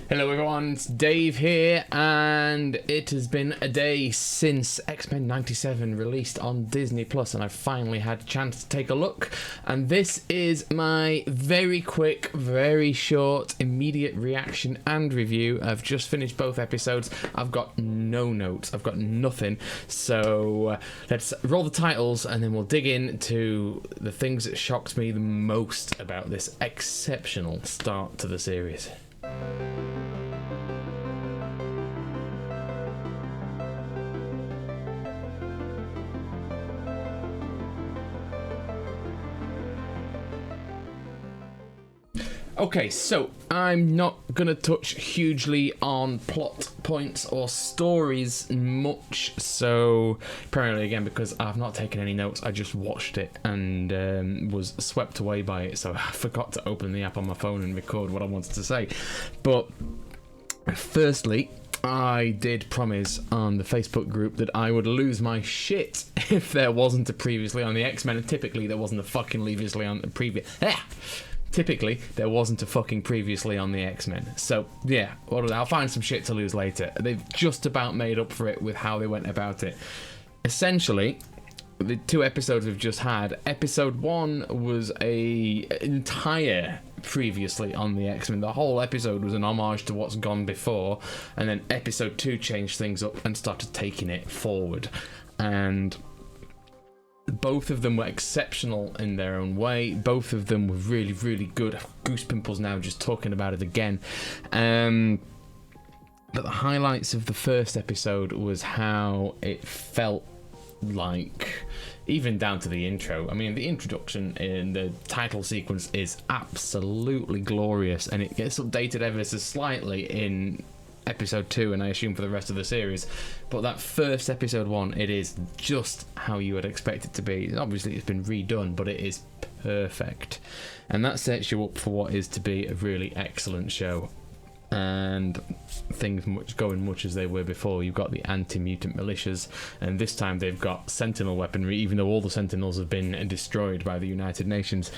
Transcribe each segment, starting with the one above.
Hello everyone, it's Dave here, and it has been a day since X-Men 97 released on Disney Plus, and I've finally had a chance to take a look, and this is my very quick, very short, immediate reaction and review. I've just finished both episodes. I've got no notes, I've got nothing, so let's roll the titles and then we'll dig into the things that shocked me the most about this exceptional start to the series. Okay, so I'm not going to touch hugely on plot points or stories much, so primarily again because I've not taken any notes. I just watched it and was swept away by it, so I forgot to open the app on my phone and record what I wanted to say. But firstly, I did promise on the Facebook group that I would lose my shit if there wasn't a previously on the X-Men, and typically there wasn't a fucking previously on the previous... Typically, there wasn't a fucking previously on the X-Men. So, yeah, I'll find some shit to lose later. They've just about made up for it with how they went about it. Essentially, the two episodes we've just had, episode 1 was an entire previously on the X-Men. The whole episode was an homage to what's gone before, and then episode 2 changed things up and started taking it forward. And both of them were exceptional in their own way. Both of them were really, really good. I have goose pimples now just talking about it again. But the highlights of the first episode was how it felt like, even down to the intro. I mean, the introduction in the title sequence is absolutely glorious, and it gets updated ever so slightly in episode 2, and I assume for the rest of the series, but that first episode 1, it is just how you would expect it to be. Obviously it's been redone, but it is perfect, and that sets you up for what is to be a really excellent show. And things going much as they were before. You've got the anti-mutant militias, and this time they've got Sentinel weaponry, even though all the Sentinels have been destroyed by the United Nations.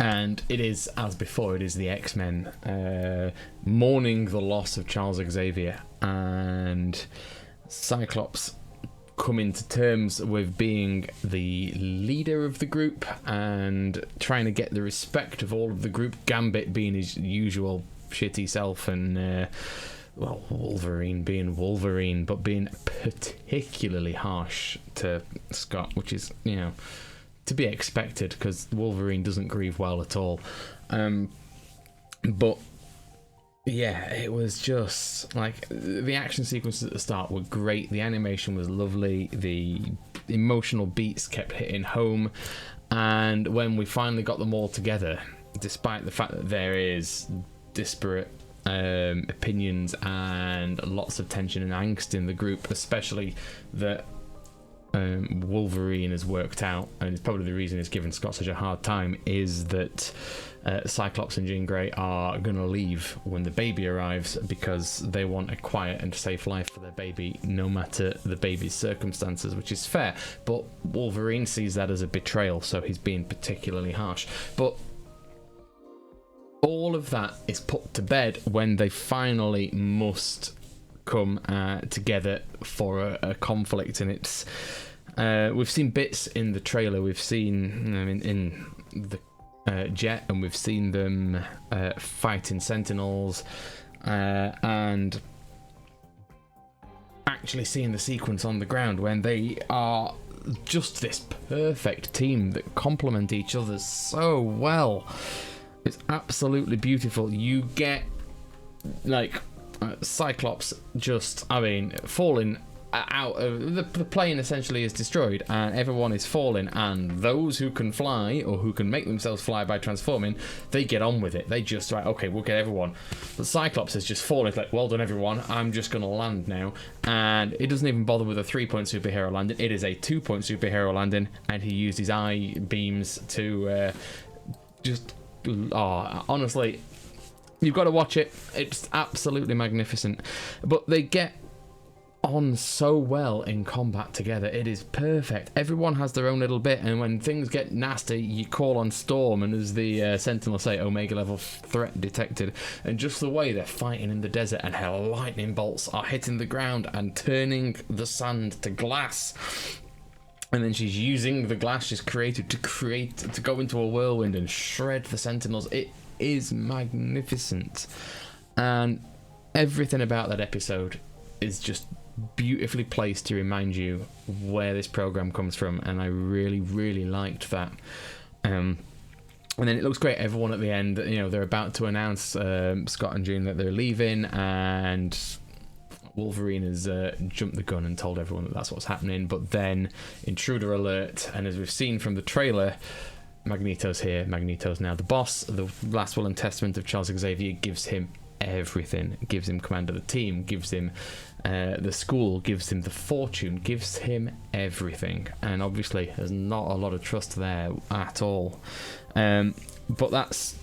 And it is, as before, it is the X-Men mourning the loss of Charles Xavier, and Cyclops coming to terms with being the leader of the group and trying to get the respect of all of the group. Gambit being his usual shitty self, and Wolverine being Wolverine, but being particularly harsh to Scott, which is, to be expected, because Wolverine doesn't grieve well at all. But yeah, it was just like the action sequences at the start were great, the animation was lovely, the emotional beats kept hitting home, and when we finally got them all together, despite the fact that there is disparate opinions and lots of tension and angst in the group, especially that Wolverine has worked out, and it's probably the reason it's given Scott such a hard time, is that Cyclops and Jean Grey are going to leave when the baby arrives because they want a quiet and safe life for their baby, no matter the baby's circumstances, which is fair. But Wolverine sees that as a betrayal, so he's being particularly harsh. But all of that is put to bed when they finally must come together for a conflict, and it's we've seen bits in the trailer, we've seen in the jet, and we've seen them fighting Sentinels, and actually seeing the sequence on the ground when they are just this perfect team that complement each other so well. It's absolutely beautiful. You get like Cyclops just, falling out of the plane essentially is destroyed, and everyone is falling, and those who can fly or who can make themselves fly by transforming, they get on with it. They just, right, okay, we'll get everyone. But Cyclops is just falling. It's like, well done everyone, I'm just gonna land now. And it doesn't even bother with a 3-point superhero landing, it is a 2-point superhero landing, and he used his eye beams to honestly, you've got to watch it. It's absolutely magnificent. But they get on so well in combat together. It is perfect. Everyone has their own little bit, and when things get nasty, you call on Storm, and as the Sentinel say, Omega level threat detected. And just the way they're fighting in the desert, and how lightning bolts are hitting the ground and turning the sand to glass. And then she's using the glass she's created to go into a whirlwind and shred the Sentinels. It is magnificent. And everything about that episode is just beautifully placed to remind you where this program comes from, and I really, really liked that. And then it looks great. Everyone at the end, they're about to announce Scott and Jean that they're leaving, and Wolverine has jumped the gun and told everyone that that's what's happening. But then intruder alert, and as we've seen from the trailer, Magneto's here. Magneto's now the boss. The last will and testament of Charles Xavier gives him everything, gives him command of the team, gives him the school, gives him the fortune, gives him everything. And obviously there's not a lot of trust there at all, but that's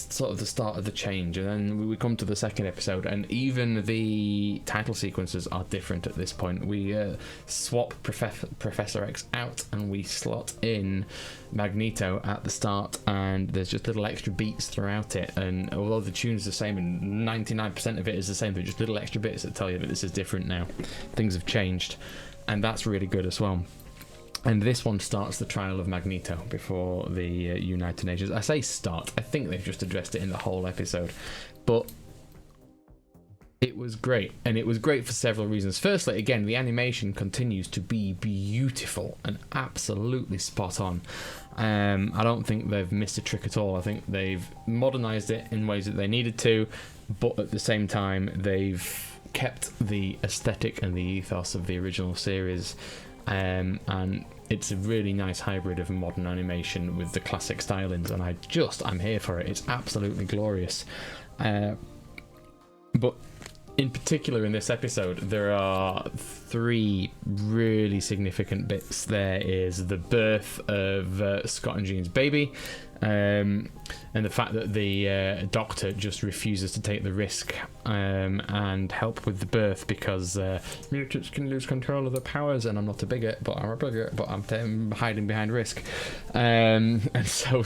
sort of the start of the change. And then we come to the second episode, and even the title sequences are different at this point. We swap Professor X out and we slot in Magneto at the start, and there's just little extra beats throughout it. And although the tune's the same and 99% of it is the same, they're just little extra bits that tell you that this is different now. Things have changed, and that's really good as well. And this one starts the trial of Magneto before the United Nations. I say start, I think they've just addressed it in the whole episode. But it was great, and it was great for several reasons. Firstly, again, the animation continues to be beautiful and absolutely spot on. I don't think they've missed a trick at all. I think they've modernized it in ways that they needed to, but at the same time, they've kept the aesthetic and the ethos of the original series. And it's a really nice hybrid of modern animation with the classic stylings, and I'm here for it. It's absolutely glorious. But in particular in this episode, there are three really significant bits. There is the birth of Scott and Jean's baby, and the fact that the doctor just refuses to take the risk and help with the birth because mutants can lose control of their powers, and I'm not a bigot, but I'm a bigot, but I'm hiding behind risk. And so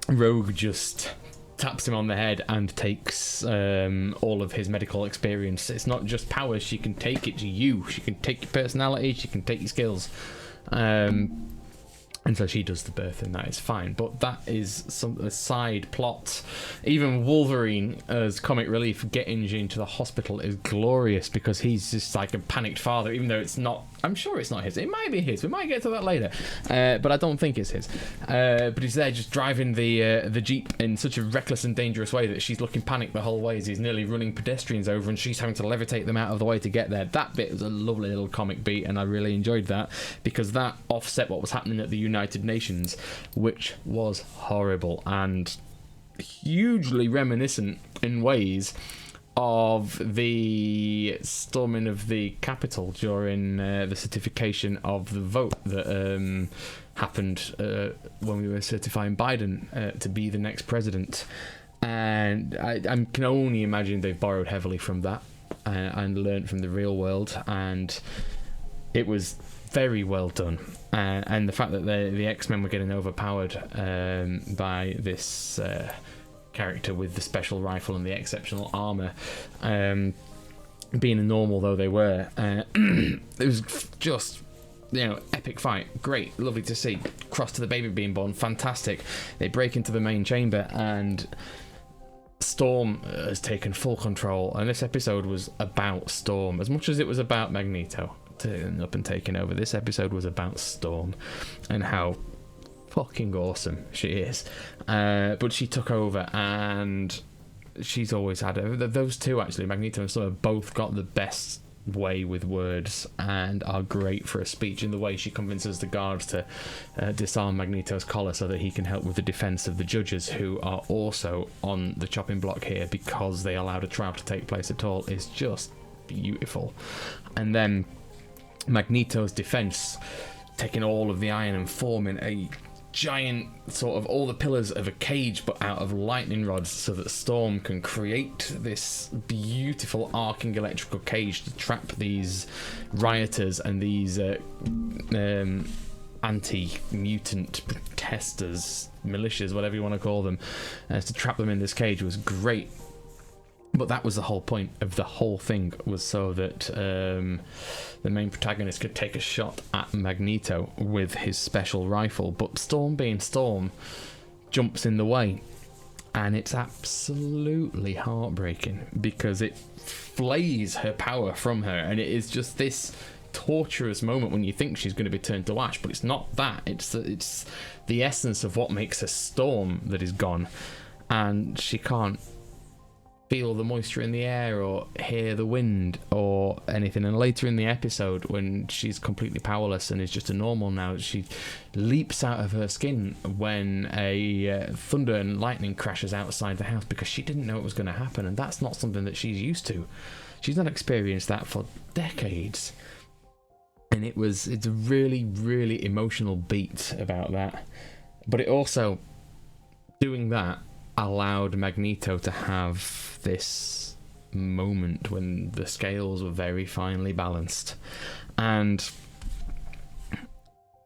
Rogue just taps him on the head and takes all of his medical experience. It's not just powers, she can take it to you. She can take your personality, she can take your skills. And so she does the birth, and that is fine. But that is a side plot. Even Wolverine, as comic relief, getting Jean to the hospital is glorious because he's just like a panicked father, even though it's not. I'm sure it's not his. It might be his. We might get to that later. But I don't think it's his. But he's there just driving the Jeep in such a reckless and dangerous way that she's looking panicked the whole way as he's nearly running pedestrians over, and she's having to levitate them out of the way to get there. That bit was a lovely little comic beat, and I really enjoyed that because that offset what was happening at the United Nations, which was horrible and hugely reminiscent in ways of the storming of the Capitol during the certification of the vote that happened when we were certifying Biden to be the next president. And I can only imagine they've borrowed heavily from that and learned from the real world, and it was very well done. And the fact that the X-Men were getting overpowered by this character with the special rifle and the exceptional armor, being a normal though they were, it was just epic fight. Great, lovely to see. Cross to the baby being born, fantastic. They break into the main chamber and Storm has taken full control, and this episode was about Storm as much as it was about Magneto turning up and taking over. This episode was about Storm and how fucking awesome she is. But she took over, and she's always had it. Those two, actually, Magneto and Storm, have both got the best way with words and are great for a speech, in the way she convinces the guards to disarm Magneto's collar so that he can help with the defense of the judges, who are also on the chopping block here because they allowed a trial to take place at all, is just beautiful. And then Magneto's defense, taking all of the iron and forming a giant sort of all the pillars of a cage but out of lightning rods, so that Storm can create this beautiful arcing electrical cage to trap these rioters and these anti-mutant protesters, militias, whatever you want to call them, to trap them in this cage was great. But that was the whole point of the whole thing, was so that the main protagonist could take a shot at Magneto with his special rifle. But Storm, being Storm, jumps in the way. And it's absolutely heartbreaking because it flays her power from her. And it is just this torturous moment when you think she's going to be turned to ash. But it's not that. It's the essence of what makes her Storm that is gone. And she can't feel the moisture in the air or hear the wind or anything. And later in the episode, when she's completely powerless and is just a normal now, she leaps out of her skin when a thunder and lightning crashes outside the house, because she didn't know it was going to happen, and that's not something that she's used to. She's not experienced that for decades. And it's a really, really emotional beat about that. But it also, doing that, allowed Magneto to have this moment when the scales were very finely balanced, and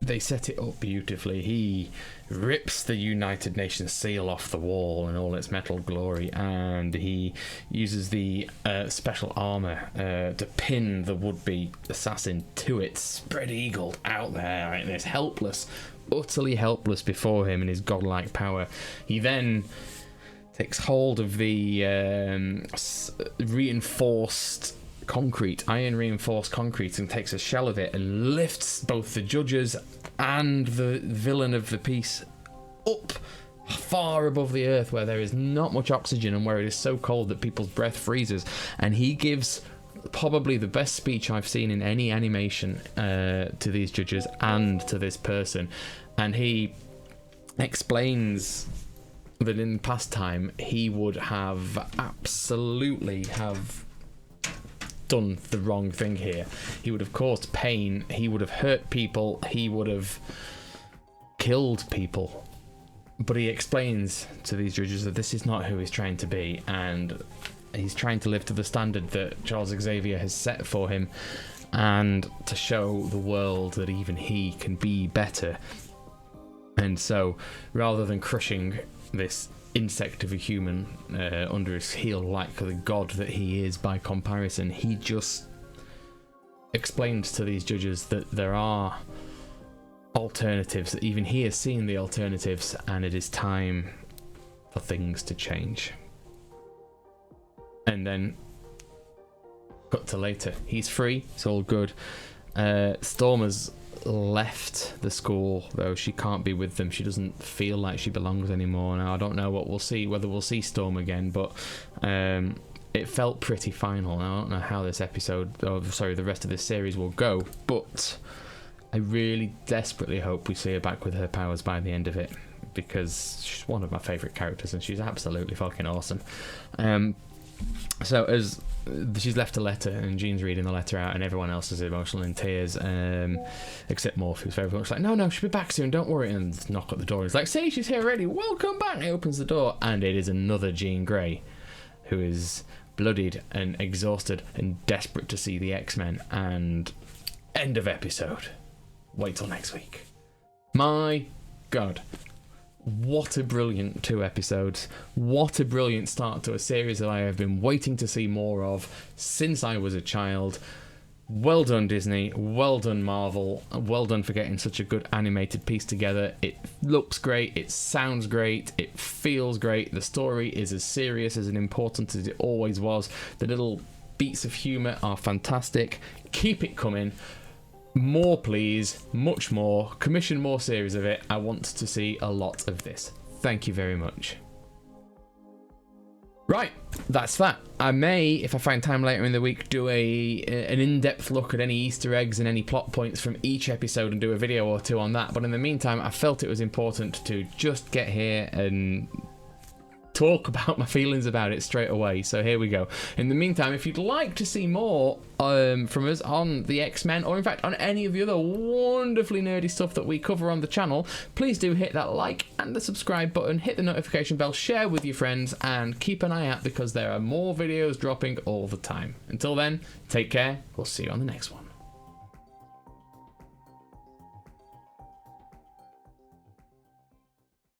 they set it up beautifully. He rips the United Nations seal off the wall in all its metal glory, and he uses the special armor to pin the would-be assassin to it, spread-eagled out there, right? And it's helpless, utterly helpless before him in his godlike power. He then takes hold of the reinforced concrete, iron reinforced concrete, and takes a shell of it and lifts both the judges and the villain of the piece up far above the earth, where there is not much oxygen and where it is so cold that people's breath freezes. And he gives probably the best speech I've seen in any animation to these judges and to this person. And he explains that in past time he would have absolutely have done the wrong thing here. He would have caused pain, he would have hurt people, he would have killed people. But he explains to these judges that this is not who he's trying to be, and he's trying to live to the standard that Charles Xavier has set for him, and to show the world that even he can be better. And so, rather than crushing this insect of a human under his heel like the god that he is by comparison, he just explains to these judges that there are alternatives, that even he has seen the alternatives, and it is time for things to change. And then cut to later, he's free, it's all good. Storm has left the school, though she can't be with them. She doesn't feel like she belongs anymore. Now I don't know what we'll see, whether we'll see Storm again, but it felt pretty final. Now I don't know how this episode, the rest of this series will go, but I really desperately hope we see her back with her powers by the end of it, because she's one of my favourite characters and she's absolutely fucking awesome. So as she's left a letter, and Jean's reading the letter out, and everyone else is emotional in tears, except Morph, who's very much like, no, she'll be back soon, don't worry, and knock at the door. He's like, see, she's here already, welcome back. And he opens the door, and it is another Jean Grey, who is bloodied and exhausted and desperate to see the X-Men. And end of episode. Wait till next week. My God. What a brilliant 2 episodes. What a brilliant start to a series that I have been waiting to see more of since I was a child. Well done, Disney. Well done, Marvel. Well done for getting such a good animated piece together. It looks great. It sounds great. It feels great. The story is as serious and important as it always was. The little beats of humour are fantastic. Keep it coming. More, please. Much more. Commission more series of it. I want to see a lot of this. Thank you very much. Right, that's that. I may, if I find time later in the week, do an in-depth look at any Easter eggs and any plot points from each episode and do a video or 2 on that. But in the meantime, I felt it was important to just get here and talk about my feelings about it straight away. So here we go. In the meantime, if you'd like to see more from us on the X-Men, or in fact on any of the other wonderfully nerdy stuff that we cover on the channel, please do hit that like and the subscribe button, hit the notification bell, share with your friends, and keep an eye out because there are more videos dropping all the time. Until then, take care. We'll see you on the next one.